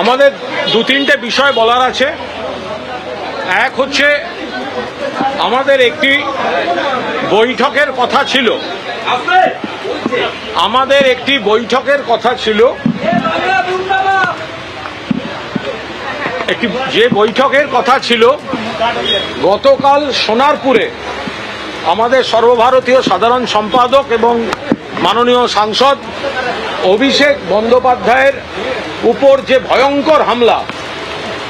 আমাদের দু তিনটে বিষয় বলার আছে। এক হচ্ছে আমাদের একটি বৈঠকের কথা ছিল, যে বৈঠকের কথা ছিল গতকাল সোনারপুরে আমাদের সর্বভারতীয় সাধারণ সম্পাদক এবং মাননীয় সাংসদ অভিষেক বন্দ্যোপাধ্যায়ের উপর যে ভয়ঙ্কর হামলা,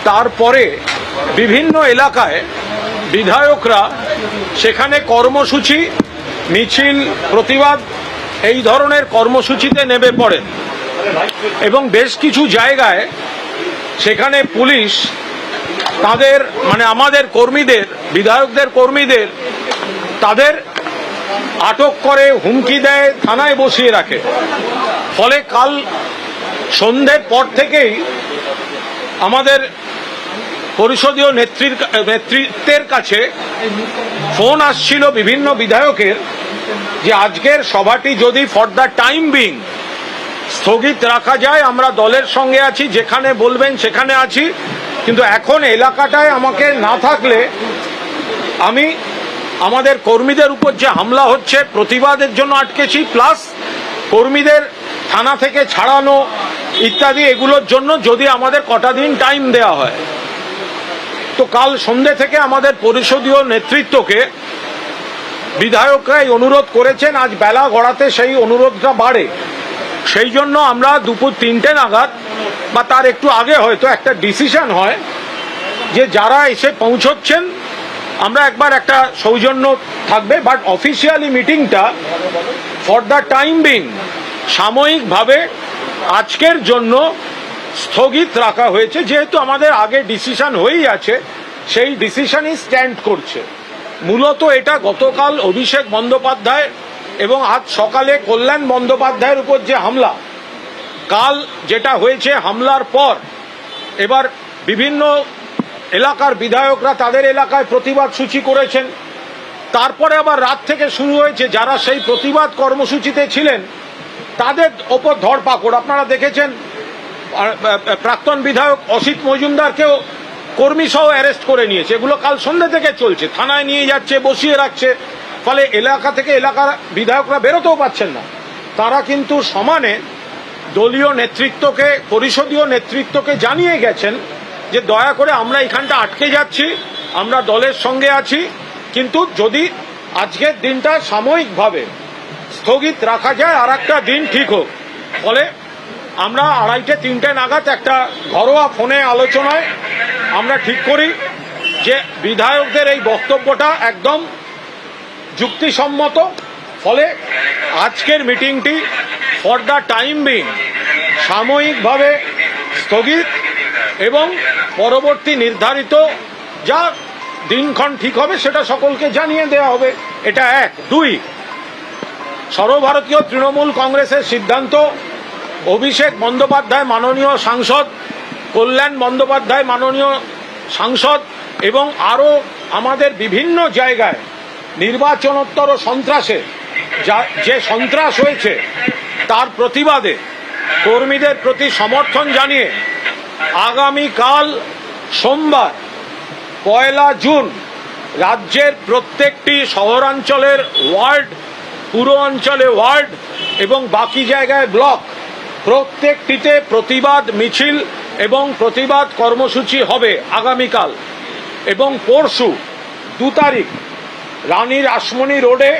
তারপরে বিভিন্ন এলাকায় বিধায়করা সেখানে কর্মসূচি, মিছিল, প্রতিবাদ এই ধরনের কর্মসূচিতে নেমে পড়ে এবং বেশ কিছু জায়গায় সেখানে পুলিশ তাদের আমাদের কর্মীদের, বিধায়কদের কর্মীদের তাদের আটক করে, হুমকি দেয়, থানায় বসিয়ে রাখে। ফলে কাল সন্ধ্যের পর থেকেই আমাদের পরিষদীয় নেতৃত্বের কাছে ফোন আসছিল বিভিন্ন বিধায়কের যে আজকের সভাটি যদি ফর দ্য টাইম বিং স্থগিত রাখা যায়, আমরা দলের সঙ্গে আছি, যেখানে বলবেন সেখানে আছি, কিন্তু এখন এলাকাটায় আমাকে না থাকলে আমি আমাদের কর্মীদের উপর যে হামলা হচ্ছে প্রতিবাদের জন্য আটকেছি, প্লাস কর্মীদের থানা থেকে ছাড়ানো ইত্যাদি এগুলোর জন্য যদি আমাদের কটা দিন টাইম দেওয়া হয়। তো কাল সন্ধ্যে থেকে আমাদের পরিষদীয় নেতৃত্বকে বিধায়করাই অনুরোধ করেছেন, আজ বেলা গড়াতে সেই অনুরোধটা বাড়ে। সেই জন্য আমরা দুপুর 3টে নাগাদ বা তার একটু আগে হয়তো একটা ডিসিশন হয় যে যারা এসে পৌঁছচ্ছেন আমরা একবার একটা সৌজন্য থাকবে, বাট অফিসিয়ালি মিটিংটা ফর দ্য টাইম বিং সাময়িকভাবে আজকের জন্য স্থগিত রাখা হয়েছে। যেহেতু আমাদের আগে ডিসিশন হয়েই আছে, সেই ডিসিশনই স্ট্যান্ড করছে। মূলত এটা গতকাল অভিষেক বন্দ্যোপাধ্যায় এবং আজ সকালে কল্যাণ বন্দ্যোপাধ্যায়ের উপর যে হামলা, কাল যেটা হয়েছে, হামলার পর এবার বিভিন্ন এলাকার বিধায়করা তাদের এলাকায় প্রতিবাদ সূচি করেছেন। তারপরে আবার রাত থেকে শুরু হয়েছে যারা সেই প্রতিবাদ কর্মসূচিতে ছিলেন তাদের ওপর ধরপাকড়। আপনারা দেখেছেন প্রাক্তন বিধায়ক অসিত মজুমদারকেও কর্মী সহ অ্যারেস্ট করে নিয়েছে। এগুলো কাল সন্ধ্যে থেকে চলছে, থানায় নিয়ে যাচ্ছে, বসিয়ে রাখছে। ফলে এলাকা থেকে এলাকার বিধায়করা বেরোতেও পাচ্ছেন না। তারা কিন্তু সমানে দলীয় নেতৃত্বকে, পরিষদীয় নেতৃত্বকে জানিয়ে গেছেন যে দয়া করে আমরা এখানটা আটকে যাচ্ছি, আমরা দলের সঙ্গে আছি, কিন্তু যদি আজকের দিনটা সাময়িকভাবে স্থগিত রাখা যায়, আর একটা দিন ঠিক হোক। ফলে আমরা 2:30-3টে নাগাদ একটা ঘরোয়া ফোনে আলোচনায় আমরা ঠিক করি যে বিধায়কদের এই বক্তব্যটা একদম যুক্তিসম্মত। ফলে আজকের মিটিংটি ফর দ্য টাইম বিং সাময়িকভাবে স্থগিত এবং পরবর্তী নির্ধারিত যা দিনক্ষণ ঠিক হবে সেটা সকলকে জানিয়ে দেওয়া হবে। এটা 1। 2, সর্বভারতীয় তৃণমূল কংগ্রেসের সিদ্ধান্ত, অভিষেক বন্দ্যোপাধ্যায় মাননীয় সাংসদ, কল্যাণ বন্দ্যোপাধ্যায় মাননীয় সাংসদ এবং আরও আমাদের বিভিন্ন জায়গায় নির্বাচনোত্তর সন্ত্রাসে যে সন্ত্রাস হয়েছে তার প্রতিবাদে কর্মীদের প্রতি সমর্থন জানিয়ে আগামীকাল সোমবার 1 জুন রাজ্যের প্রত্যেকটি শহরাঞ্চলের ওয়ার্ড, পুর অঞ্চলে ওয়ার্ড এবং বাকি জায়গায় ব্লক, প্রত্যেকটিতে প্রতিবাদ মিছিল এবং প্রতিবাদ কর্মসূচি হবে আগামীকাল। এবং পরশু 2 তারিখ রানী রাসমণি রোডে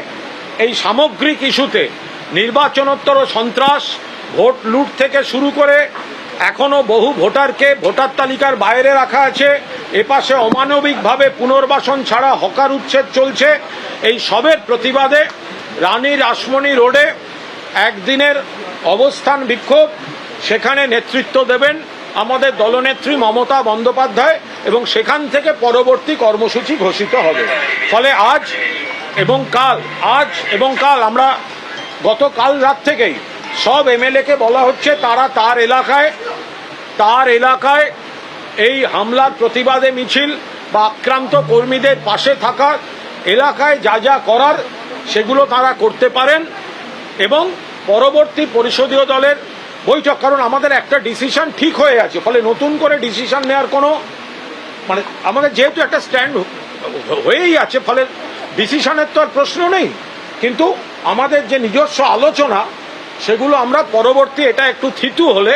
এই সামগ্রিক ইস্যুতে নির্বাচনোত্তর সন্ত্রাস, ভোট লুট থেকে শুরু করে এখনো বহু ভোটারকে ভোটার তালিকার বাইরে রাখা আছে, এপাশে অমানবিকভাবে পুনর্বাসন ছাড়া হকার উচ্ছেদ চলছে, এই সবের প্রতিবাদে রানী রাসমণি রোডে একদিনের অবস্থান বিক্ষোভ, সেখানে নেতৃত্ব দেবেন আমাদের দলনেত্রী মমতা বন্দ্যোপাধ্যায় এবং সেখান থেকে পরবর্তী কর্মসূচি ঘোষিত হবে। ফলে আজ এবং কাল আমরা গতকাল রাত থেকেই সব এমএলএকে বলা হচ্ছে তারা তার এলাকায় এই হামলার প্রতিবাদে মিছিল বা আক্রান্ত কর্মীদের পাশে থাকা এলাকায় যা যা করার সেগুলো তারা করতে পারেন এবং পরবর্তী পরিষদীয় দলের বৈঠক, কারণ আমাদের একটা ডিসিশন ঠিক হয়ে আছে, ফলে নতুন করে ডিসিশন নেওয়ার কোনো মানে আমাদের যেহেতু একটা স্ট্যান্ড হয়েই আছে, ফলে ডিসিশনের তো আর প্রশ্ন নেই। কিন্তু আমাদের যে নিজস্ব আলোচনা সেগুলো আমরা পরবর্তী এটা একটু থিতু হলে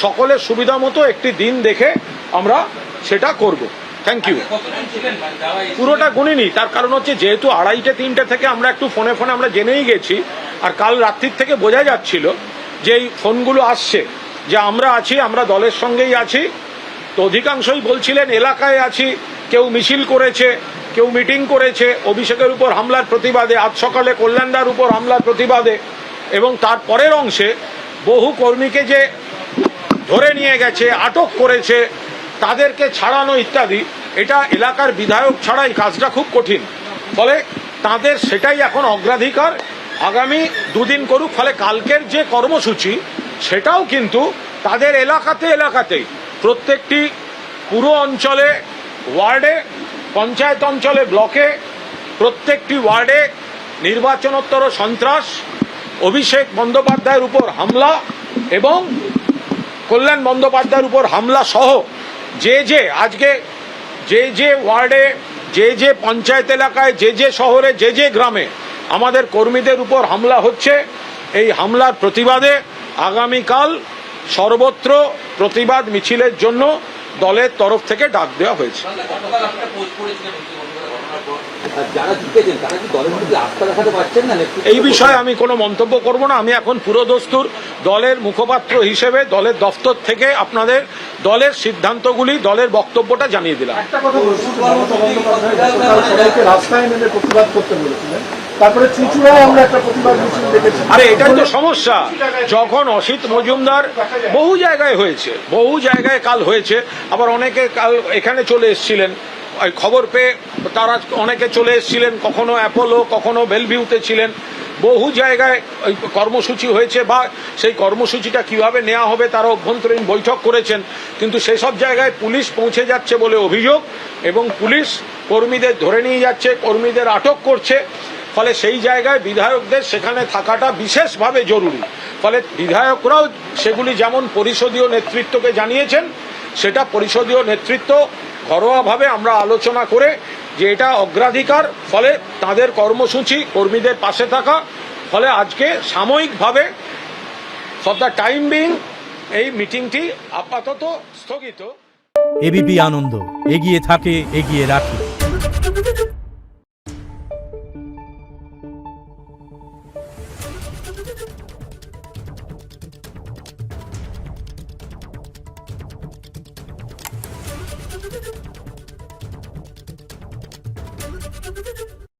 সকলের সুবিধা মতো একটি দিন দেখে আমরা সেটা করব। Thank you. পুরোটা গুনিনি, তার কারণ হচ্ছে যেহেতু 2:30-3টে থেকে আমরা একটু ফোনে আমরা জেনেই গেছি, আর কাল রাত্রির থেকে বোঝা যাচ্ছিল যে এই ফোনগুলো আসছে যে আমরা আছি, আমরা দলের সঙ্গেই আছি। তো অধিকাংশই বলছিলেন এলাকায় আছি, কেউ মিছিল করেছে, কেউ মিটিং করেছে অভিষেকের উপর হামলার প্রতিবাদে, আজ সকালে কল্যাণদার উপর হামলার প্রতিবাদে, এবং তার পরের অংশে বহু কর্মীকে যে ধরে নিয়ে গেছে, আটক করেছে, তাদেরকে ছাড়ানো ইত্যাদি। এটা এলাকার বিধায়ক ছাড়া এই কাজটা খুব কঠিন, ফলে তাদের সেটাই এখন অগ্রাধিকার। আগামী দুদিন করুক, ফলে কালকের যে কর্মসূচি সেটাও কিন্তু তাদের এলাকাতেই প্রত্যেকটি পুরো অঞ্চলে, ওয়ার্ডে, পঞ্চায়েত অঞ্চলে, ব্লকে, প্রত্যেকটি ওয়ার্ডে নির্বাচনোত্তর সন্ত্রাস, অভিষেক বন্দ্যোপাধ্যায়ের উপর হামলা এবং কল্যাণ বন্দ্যোপাধ্যায়ের উপর হামলা সহ যে আজকে যে ওয়ার্ডে, যে পঞ্চায়েত এলাকায়, যে শহরে, যে গ্রামে আমাদের কর্মীদের উপর হামলা হচ্ছে, এই হামলার প্রতিবাদে আগামীকাল সর্বত্র প্রতিবাদ মিছিলের জন্য দলের তরফ থেকে ডাক দেওয়া হয়েছে। এই বিষয়ে আমি কোনো মন্তব্য করব না। আমি এখন পুরোদস্তুর দলের মুখপাত্র হিসেবে দলের দফতর থেকে আপনাদের দলের সিদ্ধান্তগুলি, দলের বক্তব্যটা জানিয়ে দিলাম। একটা কথা বলছি, মমতা বন্দ্যোপাধ্যায় গতকাল সবাইকে রাস্তায় নেমে প্রতিবাদ করতে বলেছিলেন, তারপরে চুঁচুড়ায় আমরা একটা প্রতিবাদ মিছিল দেখেছি। আরে এটাই তো সমস্যা, যখন অসিত মজুমদার বহু জায়গায় হয়েছে, বহু জায়গায় কাল হয়েছে, আবার অনেকে কাল এখানে চলে এসেছিলেন খবর পেয়ে, তারা অনেকে চলে এসেছিলেন, কখনো অ্যাপোলো, কখনো বেলভিউতে ছিলেন, বহু জায়গায় ওই কর্মসূচি হয়েছে, বা সেই কর্মসূচিটা কিভাবে নেওয়া হবে তারা অভ্যন্তরীণ বৈঠক করেছেন, কিন্তু সেসব জায়গায় পুলিশ পৌঁছে যাচ্ছে বলে অভিযোগ, এবং পুলিশ কর্মীদের ধরে নিয়ে যাচ্ছে, কর্মীদের আটক করছে। ফলে সেই জায়গায় বিধায়কদের সেখানে থাকাটা বিশেষভাবে জরুরি। ফলে বিধায়করাও সেগুলি যেমন পরিষদীয় নেতৃত্বকে জানিয়েছেন, সেটা পরিষদীয় নেতৃত্ব ঘরোয়াভাবে আমরা আলোচনা করে যে এটা অগ্রাধিকার, ফলে তাদের কর্মসূচি, কর্মীদের পাশে থাকা, ফলে আজকে সাময়িকভাবে ফর দ্য টাইম বিং এই মিটিংটি আপাতত স্থগিত। এবিপি আনন্দ, এগিয়ে থাকে, এগিয়ে রাখে।